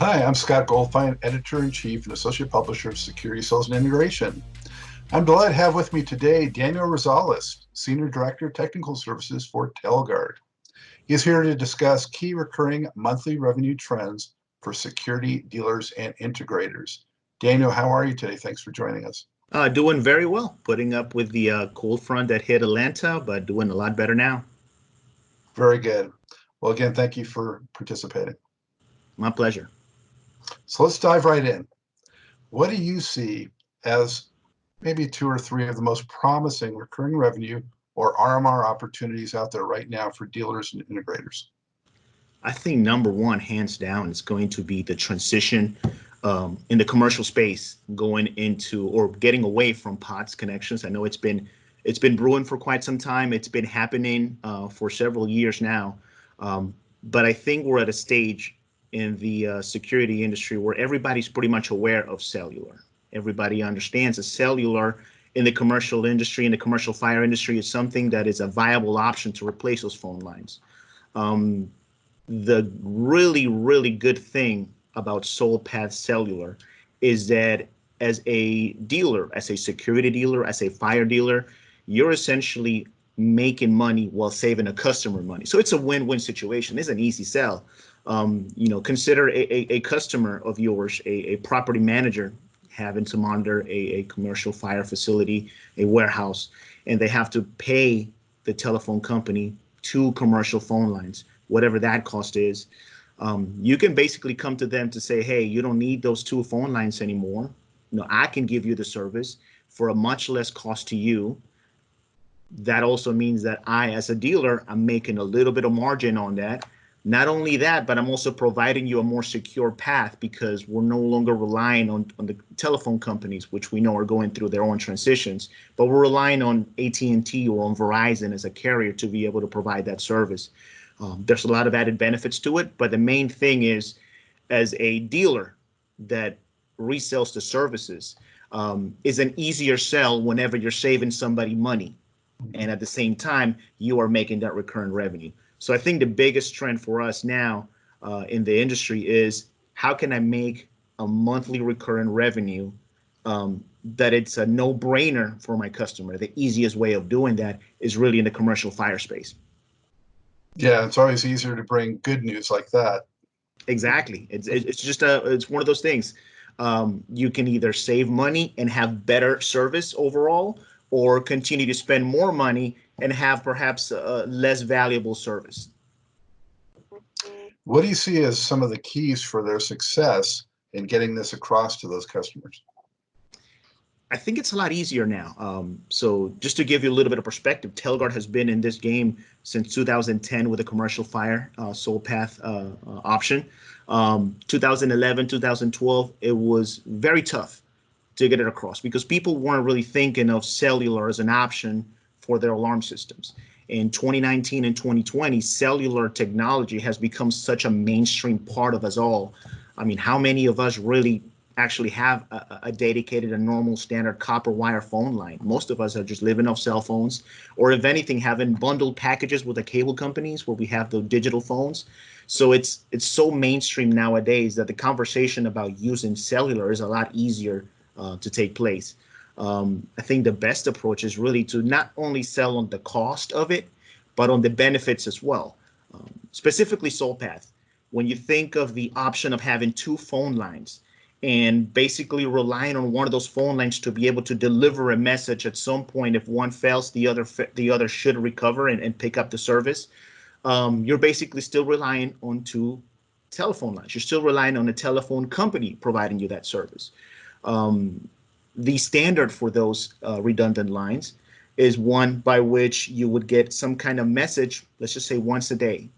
Hi, I'm Scott Goldfein, Editor-in-Chief and Associate Publisher of Security Sales and Integration. I'm delighted to have with me today Daniel Rosales, Senior Director of Technical Services for Telguard. He's here to discuss key recurring monthly revenue trends for security dealers and integrators. Daniel, how are you today? Thanks for joining us. Doing very well, putting up with the cold front that hit Atlanta, but doing a lot better now. Very good. Well, again, thank you for participating. My pleasure. So let's dive right in. What do you see as maybe two or three of the most promising recurring revenue or RMR opportunities out there right now for dealers and integrators? I think number one, hands down, is going to be the transition in the commercial space, going into or getting away from POTS connections. I know it's been brewing for quite some time. It's been happening for several years now, but I think we're at a stage in the security industry where everybody's pretty much aware of cellular. Everybody understands a cellular in the commercial industry, in the commercial fire industry, is something that is a viable option to replace those phone lines. Um, the really, really good thing about SoulPath Cellular is that as a dealer, as a security dealer, as a fire dealer, you're essentially making money while saving a customer money. So it's a win-win situation. It's an easy sell. Consider a customer of yours, a property manager having to monitor a commercial fire facility, a warehouse, and they have to pay the telephone company two commercial phone lines, whatever that cost is. You can basically come to them to say, hey, you don't need those two phone lines anymore. I can give you the service for a much less cost to you. That also means that I, as a dealer, I'm making a little bit of margin on that. Not only that, but I'm also providing you a more secure path because we're no longer relying on the telephone companies, which we know are going through their own transitions, but we're relying on AT&T or on Verizon as a carrier to be able to provide that service. There's a lot of added benefits to it, but the main thing is, as a dealer that resells the services, is an easier sell whenever you're saving somebody money. And at the same time, you are making that recurring revenue. So I think the biggest trend for us now in the industry is how can I make a monthly recurring revenue that it's a no-brainer for my customer. The easiest way of doing that is really in the commercial fire space. Yeah, it's always easier to bring good news like that. Exactly. It's one of those things. You can either save money and have better service overall, or continue to spend more money and have perhaps a less valuable service. What do you see as some of the keys for their success in getting this across to those customers? I think it's a lot easier now. So just to give you a little bit of perspective, Telguard has been in this game since 2010 with a commercial fire Soul Path option. 2011, 2012, it was very tough to get it across because people weren't really thinking of cellular as an option for their alarm systems. In 2019 and 2020, cellular technology has become such a mainstream part of us all. I mean, how many of us really actually have a dedicated, a normal standard copper wire phone line? Most of us are just living off cell phones, or if anything, having bundled packages with the cable companies where we have the digital phones. So it's so mainstream nowadays that the conversation about using cellular is a lot easier to take place. I think the best approach is really to not only sell on the cost of it, but on the benefits as well. Specifically SoulPath, when you think of the option of having two phone lines and basically relying on one of those phone lines to be able to deliver a message at some point, if one fails, the other should recover and pick up the service. You're basically still relying on two telephone lines. You're still relying on a telephone company providing you that service. The standard for those redundant lines is one by which you would get some kind of message, let's just say once a day.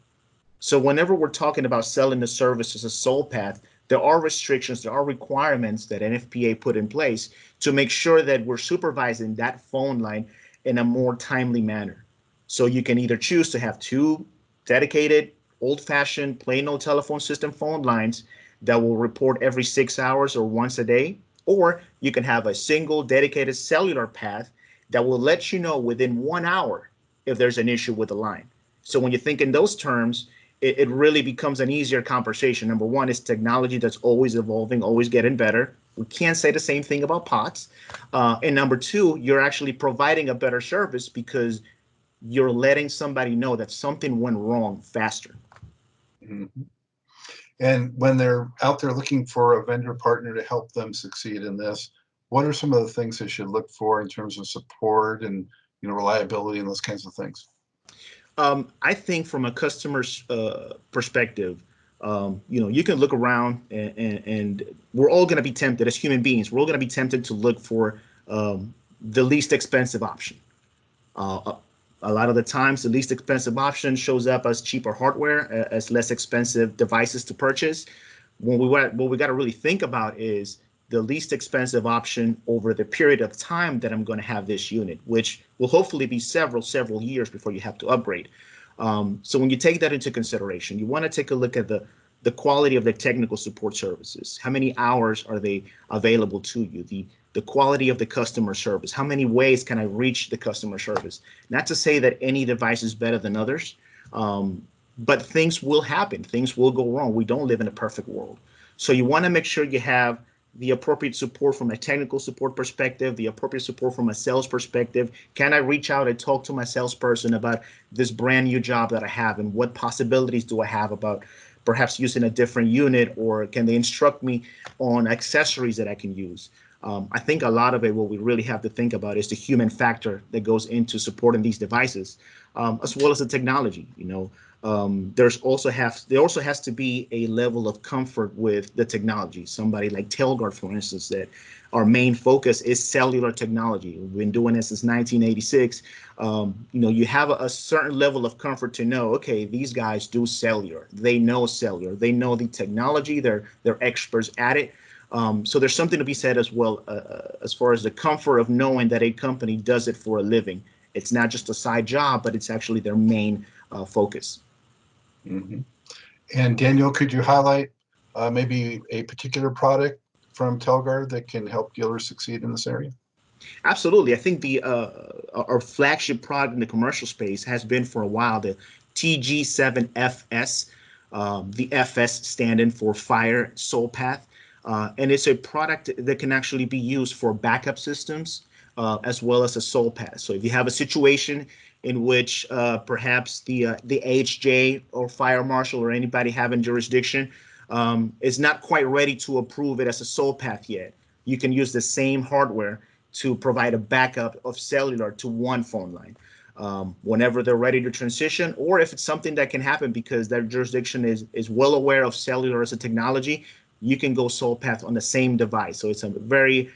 So whenever we're talking about selling the service as a sole path, there are restrictions, there are requirements that NFPA put in place to make sure that we're supervising that phone line in a more timely manner. So you can either choose to have two dedicated, old-fashioned, plain old telephone system phone lines that will report every 6 hours or once a day, or you can have a single dedicated cellular path that will let you know within 1 hour if there's an issue with the line. So when you think in those terms, it really becomes an easier conversation. Number one, it's technology that's always evolving, always getting better. We can't say the same thing about pots. And number two, you're actually providing a better service because you're letting somebody know that something went wrong faster. Mhm. And when they're out there looking for a vendor partner to help them succeed in this, what are some of the things they should look for in terms of support and reliability and those kinds of things? I think from a customer's perspective, you can look around and we're all going to be tempted as human beings. We're all going to be tempted to look for the least expensive option. A lot of the times, the least expensive option shows up as cheaper hardware, as less expensive devices to purchase. What we got to really think about is the least expensive option over the period of time that I'm going to have this unit, which will hopefully be several years before you have to upgrade. So when you take that into consideration, you want to take a look at the quality of the technical support services. How many hours are they available to you? The quality of the customer service. How many ways can I reach the customer service? Not to say that any device is better than others, but things will happen. Things will go wrong. We don't live in a perfect world. So you want to make sure you have the appropriate support from a technical support perspective, the appropriate support from a sales perspective. Can I reach out and talk to my salesperson about this brand new job that I have, and what possibilities do I have about perhaps using a different unit, or can they instruct me on accessories that I can use? I think a lot of it, what we really have to think about is the human factor that goes into supporting these devices, as well as the technology. There also has to be a level of comfort with the technology. Somebody like Telguard, for instance, that our main focus is cellular technology. We've been doing this since 1986. You have a certain level of comfort to know, okay, these guys do cellular. They know cellular. They know the technology. They're experts at it. So there's something to be said as well, as far as the comfort of knowing that a company does it for a living. It's not just a side job, but it's actually their main focus. Mm-hmm. And Daniel, could you highlight maybe a particular product from Telguard that can help dealers succeed in this area? Absolutely. I think our flagship product in the commercial space has been for a while the TG7FS, the FS standing for Fire Soul Path. And it's a product that can actually be used for backup systems as well as a soul path. So if you have a situation in which perhaps the AHJ or fire marshal or anybody having jurisdiction is not quite ready to approve it as a soul path yet, you can use the same hardware to provide a backup of cellular to one phone line. Whenever they're ready to transition, or if it's something that can happen because their jurisdiction is well aware of cellular as a technology, you can go soul path on the same device. So it's a very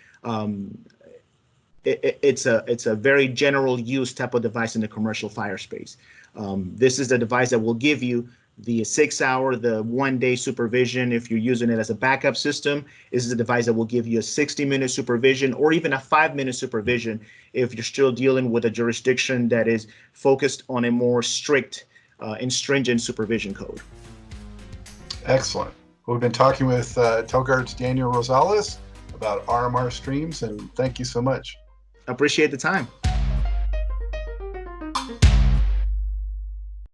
it's a very general use type of device in the commercial fire space. This is the device that will give you the 6-hour, the 1-day supervision if you're using it as a backup system. This is a device that will give you a 60-minute supervision or even a 5-minute supervision if you're still dealing with a jurisdiction that is focused on a more strict and stringent supervision code. Excellent. We've been talking with Telguard's Daniel Rosales about RMR streams, and thank you so much. I appreciate the time.